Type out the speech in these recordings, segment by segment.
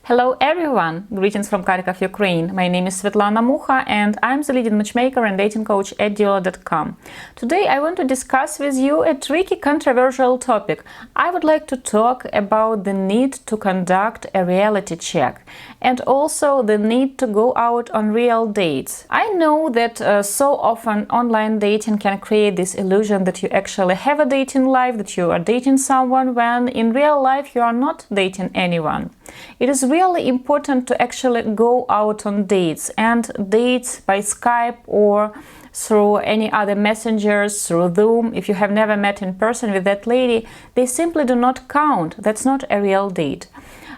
Hello everyone! Greetings from Kharkov, Ukraine. My name is Svetlana Mucha and I'm the leading matchmaker and dating coach at Diolli.com. Today I want to discuss with you a tricky, controversial topic. I would like to talk about the need to conduct a reality check and also the need to go out on real dates. I know that so often online dating can create this illusion that you actually have a dating life, that you are dating someone, when in real life you are not dating anyone. It is really important to actually go out on dates, and dates by Skype or through any other messengers, through Zoom. If you have never met in person with that lady, they simply do not count. That's not a real date.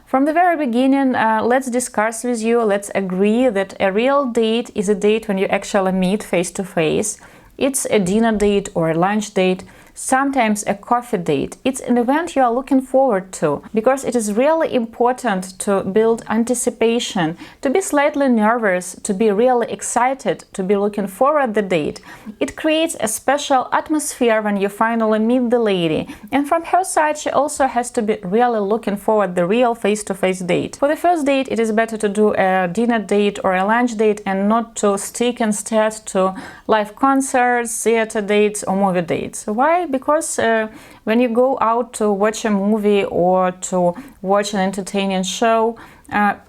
From the very beginning, let's discuss with you, let's agree that a real date is a date when you actually meet face to face. It's a dinner date or a lunch date, sometimes a coffee date. It's an event you are looking forward to, because it is really important to build anticipation, to be slightly nervous, to be really excited, to be looking forward to the date. It creates a special atmosphere when you finally meet the lady, and from her side she also has to be really looking forward to the real face-to-face date. For the first date, it is better to do a dinner date or a lunch date and not to stick instead to live concerts, theater dates or movie dates. Why? Because when you go out to watch a movie or to watch an entertaining show,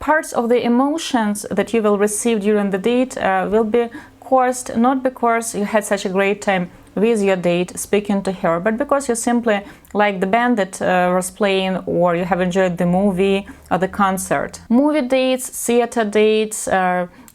parts of the emotions that you will receive during the date will be caused not because you had such a great time with your date speaking to her, but because you simply like the band that was playing, or you have enjoyed the movie or the concert. Movie dates, theater dates,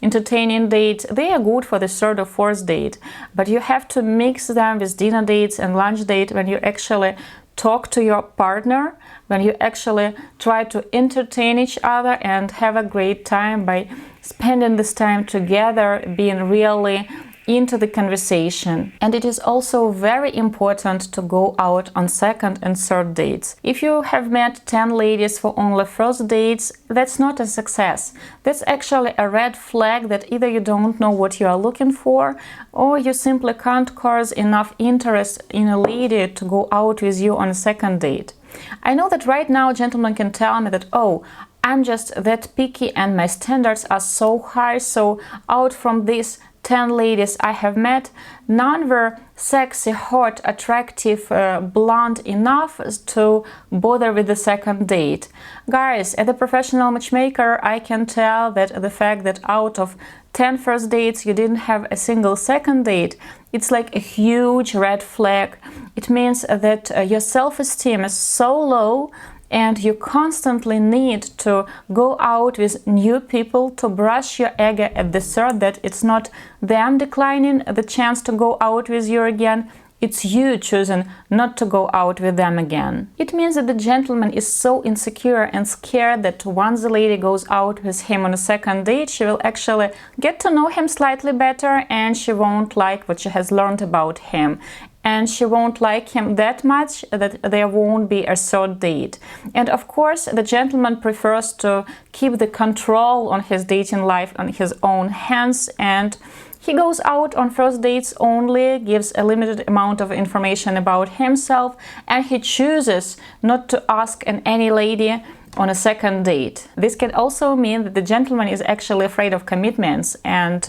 entertaining dates, they are good for the third or fourth date, but you have to mix them with dinner dates and lunch date when you actually talk to your partner, when you actually try to entertain each other and have a great time by spending this time together, being really into the conversation. And it is also very important to go out on second and third dates. If you have met 10 ladies for only first dates, that's not a success. That's actually a red flag that either you don't know what you are looking for, or you simply can't cause enough interest in a lady to go out with you on a second date. I know that right now gentlemen can tell me that, oh, I'm just that picky and my standards are so high, so out from these 10 ladies I have met, none were sexy, hot, attractive, blonde enough to bother with the second date. Guys, as a professional matchmaker, I can tell that the fact that out of 10 first dates you didn't have a single second date, it's like a huge red flag. It means that your self-esteem is so low and you constantly need to go out with new people to brush your ego at the third, that it's not them declining the chance to go out with you again, it's you choosing not to go out with them again. It means that the gentleman is so insecure and scared that once the lady goes out with him on a second date, she will actually get to know him slightly better and she won't like what she has learned about him. And she won't like him that much that there won't be a third date. And of course, the gentleman prefers to keep the control on his dating life on his own hands, and he goes out on first dates only, gives a limited amount of information about himself, and he chooses not to ask any lady on a second date. This can also mean that the gentleman is actually afraid of commitments, and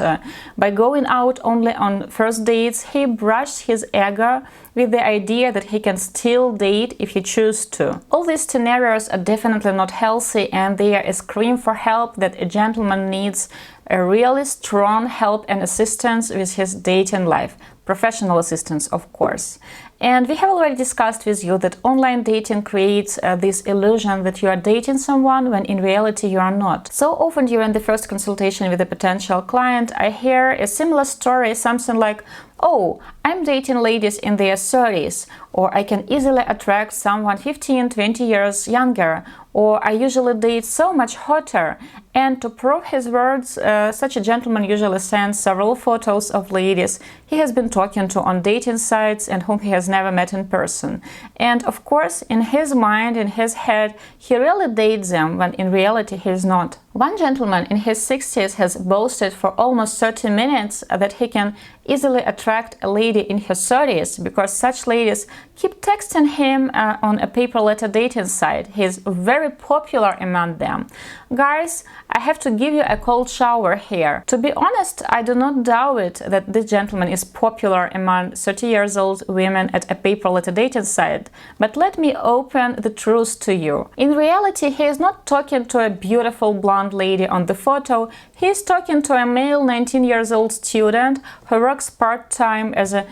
by going out only on first dates, he brushes his ego with the idea that he can still date if he chooses to. All these scenarios are definitely not healthy, and they are a scream for help that a gentleman needs a really strong help and assistance with his dating life. Professional assistance, of course. And we have already discussed with you that online dating creates this illusion that you are dating someone when in reality you are not. So often during the first consultation with a potential client, I hear a similar story, something like, oh, I'm dating ladies in their 30s, or I can easily attract someone 15-20 years younger, or I usually date so much hotter. And to prove his words, such a gentleman usually sends several photos of ladies he has been talking to on dating sites and whom he has never met in person. And of course, in his mind, in his head, he really dates them when in reality he is not. One gentleman in his 60s has boasted for almost 30 minutes that he can easily attract a lady in her 30s because such ladies keep texting him on a paper letter dating site. He is very popular among them. Guys, I have to give you a cold shower here. To be honest, I do not doubt it that this gentleman is popular among 30-year-old women at a paper letter dating site. But let me open the truth to you. In reality, he is not talking to a beautiful blonde lady on the photo. He is talking to a male 19-year-old student who works part-time as a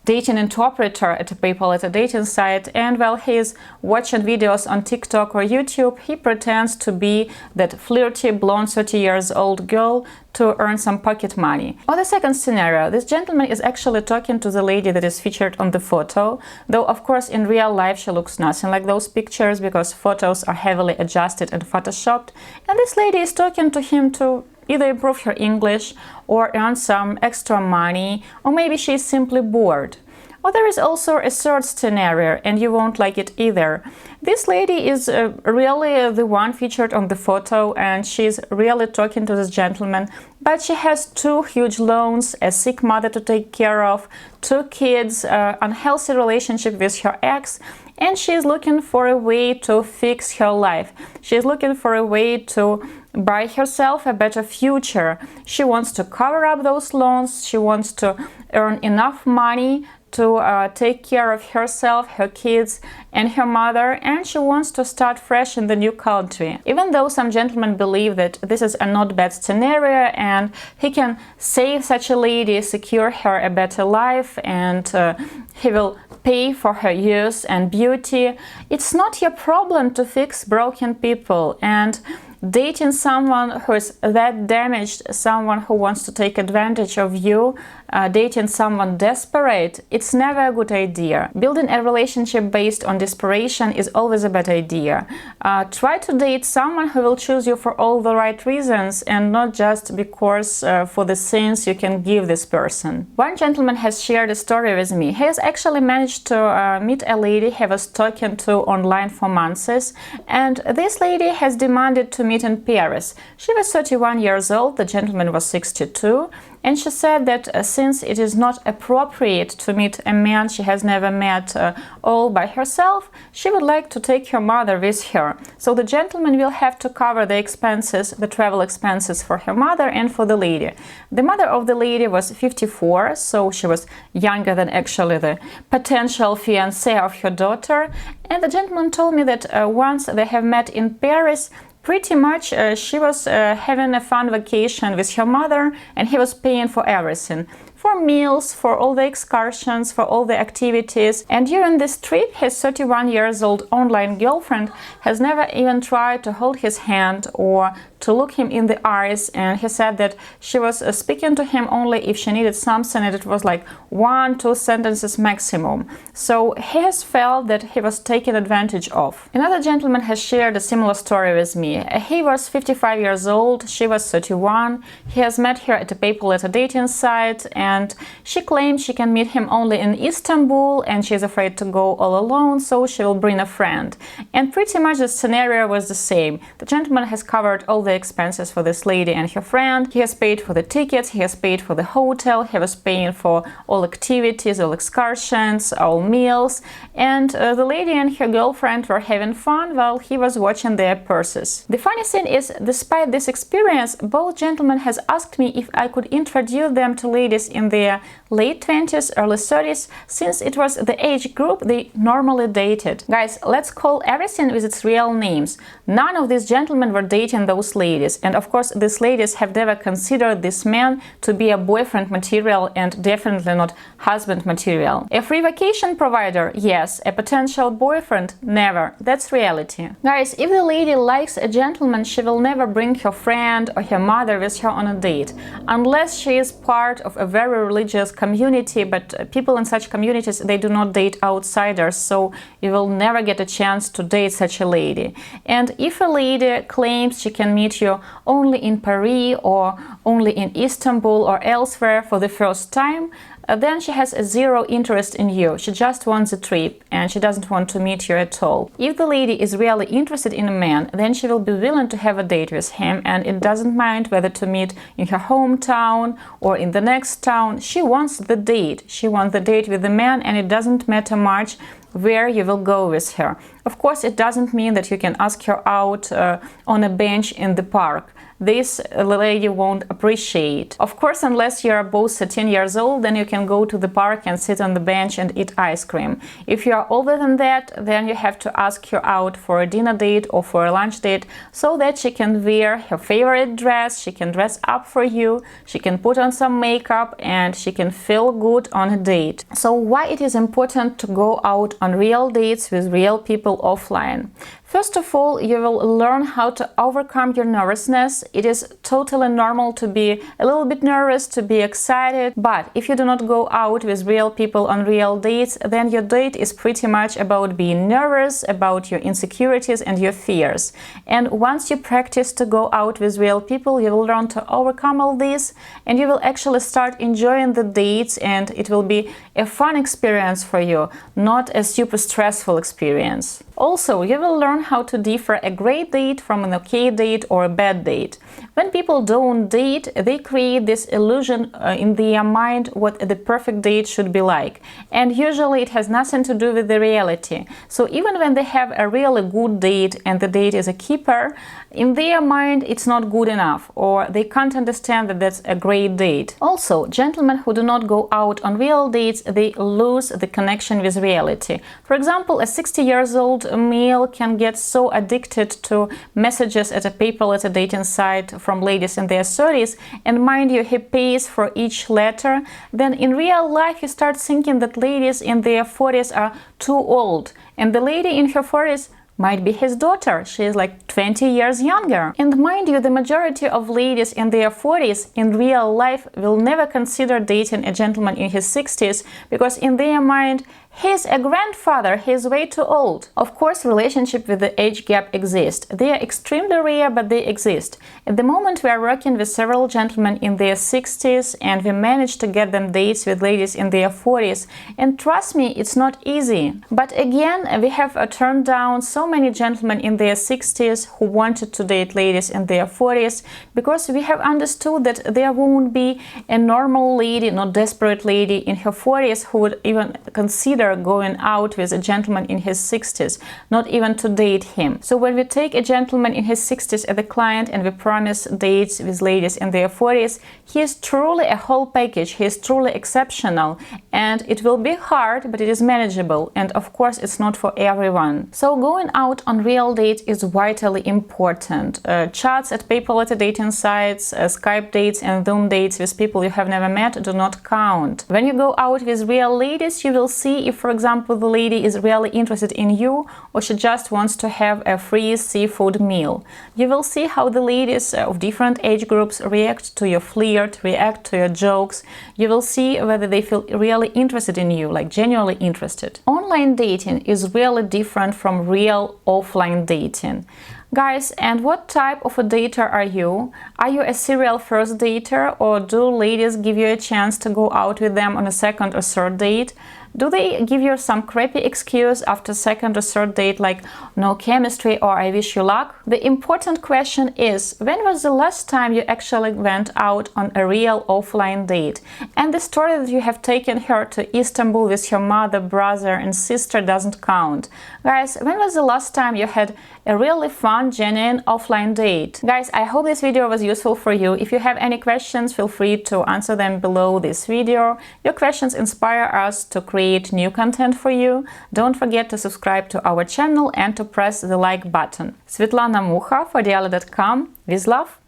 dating interpreter at a paper letter dating site, and while he is watching videos on TikTok or YouTube, he pretends to be that flirty blonde 30-year-old girl to earn some pocket money. Or the second scenario, this gentleman is actually talking to the lady that is featured on the photo, though of course in real life she looks nothing like those pictures because photos are heavily adjusted and photoshopped, and this lady is talking to him to either improve her English or earn some extra money, or maybe she is simply bored. Or there is also a third scenario, and you won't like it either. This lady is really the one featured on the photo, and she's really talking to this gentleman, but she has 2 huge loans, a sick mother to take care of, 2 kids, unhealthy relationship with her ex, and she's looking for a way to fix her life. She's looking for a way to buy herself a better future. She wants to cover up those loans, she wants to earn enough money to take care of herself, her kids, and her mother, and she wants to start fresh in the new country. Even though some gentlemen believe that this is a not bad scenario and he can save such a lady, secure her a better life, and he will pay for her youth and beauty, it's not your problem to fix broken people. And dating someone who is that damaged, someone who wants to take advantage of you, dating someone desperate, it's never a good idea. Building a relationship based on desperation is always a bad idea. Try to date someone who will choose you for all the right reasons and not just because for the things you can give this person. One gentleman has shared a story with me. He has actually managed to meet a lady he was talking to online for months, and this lady has demanded to meet in Paris. She was 31 years old, the gentleman was 62, and she said that since it is not appropriate to meet a man she has never met all by herself, she would like to take her mother with her. So the gentleman will have to cover the expenses, the travel expenses for her mother and for the lady. The mother of the lady was 54, so she was younger than actually the potential fiancé of her daughter. And the gentleman told me that once they have met in Paris, pretty much she was having a fun vacation with her mother, and he was paying for everything. For meals, for all the excursions, for all the activities. And during this trip, his 31-year-old online girlfriend has never even tried to hold his hand or to look him in the eyes, and he said that she was speaking to him only if she needed something, and it was like 1-2 sentences maximum. So he has felt that he was taken advantage of. Another gentleman has shared a similar story with me. He was 55 years old, she was 31. He has met her at a paper letter dating site, and she claims she can meet him only in Istanbul, and she is afraid to go all alone, so she will bring a friend. And pretty much the scenario was the same. The gentleman has covered all the expenses for this lady and her friend. He has paid for the tickets, he has paid for the hotel, he was paying for all activities, all excursions, all meals, and the lady and her girlfriend were having fun while he was watching their purses. The funny thing is, despite this experience, both gentlemen has asked me if I could introduce them to ladies in their late 20s, early 30s, since it was the age group they normally dated. Guys, let's call everything with its real names. None of these gentlemen were dating those ladies, and of course these ladies have never considered this man to be a boyfriend material and definitely not husband material. A free vacation provider? Yes. A potential boyfriend? Never. That's reality. Guys, if the lady likes a gentleman, she will never bring her friend or her mother with her on a date, unless she is part of a very religious community, but people in such communities, they do not date outsiders, so you will never get a chance to date such a lady. And if a lady claims she can meet you only in Paris or only in Istanbul or elsewhere for the first time, then she has a zero interest in you. She just wants a trip and she doesn't want to meet you at all. If the lady is really interested in a man, then she will be willing to have a date with him, and it doesn't mind whether to meet in her hometown or in the next town. She wants the date. She wants the date with the man, and it doesn't matter much where you will go with her. Of course, it doesn't mean that you can ask her out on a bench in the park. This lady won't appreciate. Of course, unless you are both 13 years old, then you can go to the park and sit on the bench and eat ice cream. If you are older than that, then you have to ask her out for a dinner date or for a lunch date, so that she can wear her favorite dress, she can dress up for you, she can put on some makeup, and she can feel good on a date. So why it is important to go out on real dates with real people offline? First of all, you will learn how to overcome your nervousness. It is totally normal to be a little bit nervous, to be excited, but if you do not go out with real people on real dates, then your date is pretty much about being nervous, about your insecurities and your fears. And once you practice to go out with real people, you will learn to overcome all this, and you will actually start enjoying the dates, and it will be a fun experience for you, not a super stressful experience. Also, you will learn how to differ a great date from an okay date or a bad date. When people don't date, they create this illusion in their mind what the perfect date should be like. And usually it has nothing to do with the reality. So even when they have a really good date and the date is a keeper, in their mind it's not good enough, or they can't understand that that's a great date. Also, gentlemen who do not go out on real dates, they lose the connection with reality. For example, a 60 years old male can get so addicted to messages at a paper-letter dating site from ladies in their 30s, and mind you, he pays for each letter. Then in real life he starts thinking that ladies in their 40s are too old, and the lady in her 40s might be his daughter. She is like 20 years younger. And mind you, the majority of ladies in their 40s in real life will never consider dating a gentleman in his 60s, because in their mind he's a grandfather, he's way too old. Of course, relationships with the age gap exist. They are extremely rare, but they exist. At the moment, we are working with several gentlemen in their 60s, and we managed to get them dates with ladies in their 40s. And trust me, it's not easy. But again, we have turned down so many gentlemen in their 60s who wanted to date ladies in their 40s, because we have understood that there won't be a normal lady, not desperate lady in her 40s who would even consider going out with a gentleman in his 60s, not even to date him. So when we take a gentleman in his 60s as a client and we promise dates with ladies in their 40s, he is truly a whole package, he is truly exceptional, and it will be hard, but it is manageable, and of course it's not for everyone. So going out on real dates is vitally important. Chats at paper-letter dating sites, Skype dates and Zoom dates with people you have never met do not count. When you go out with real ladies, you will see if, for example, the lady is really interested in you, or she just wants to have a free seafood meal. You will see how the ladies of different age groups react to your flirt, react to your jokes. You will see whether they feel really interested in you, like genuinely interested. Online dating is really different from real offline dating. Guys, and what type of a dater are you? Are you a serial first dater, or do ladies give you a chance to go out with them on a second or third date? Do they give you some crappy excuse after second or third date, like no chemistry or I wish you luck? The important question is, when was the last time you actually went out on a real offline date? And the story that you have taken her to Istanbul with her mother, brother and sister doesn't count. Guys, when was the last time you had a really fun, genuine offline date? Guys, I hope this video was useful for you. If you have any questions, feel free to answer them below this video. Your questions inspire us to create new content for you. Don't forget to subscribe to our channel and to press the like button. Svetlana Mukha for Diolli.com. With love.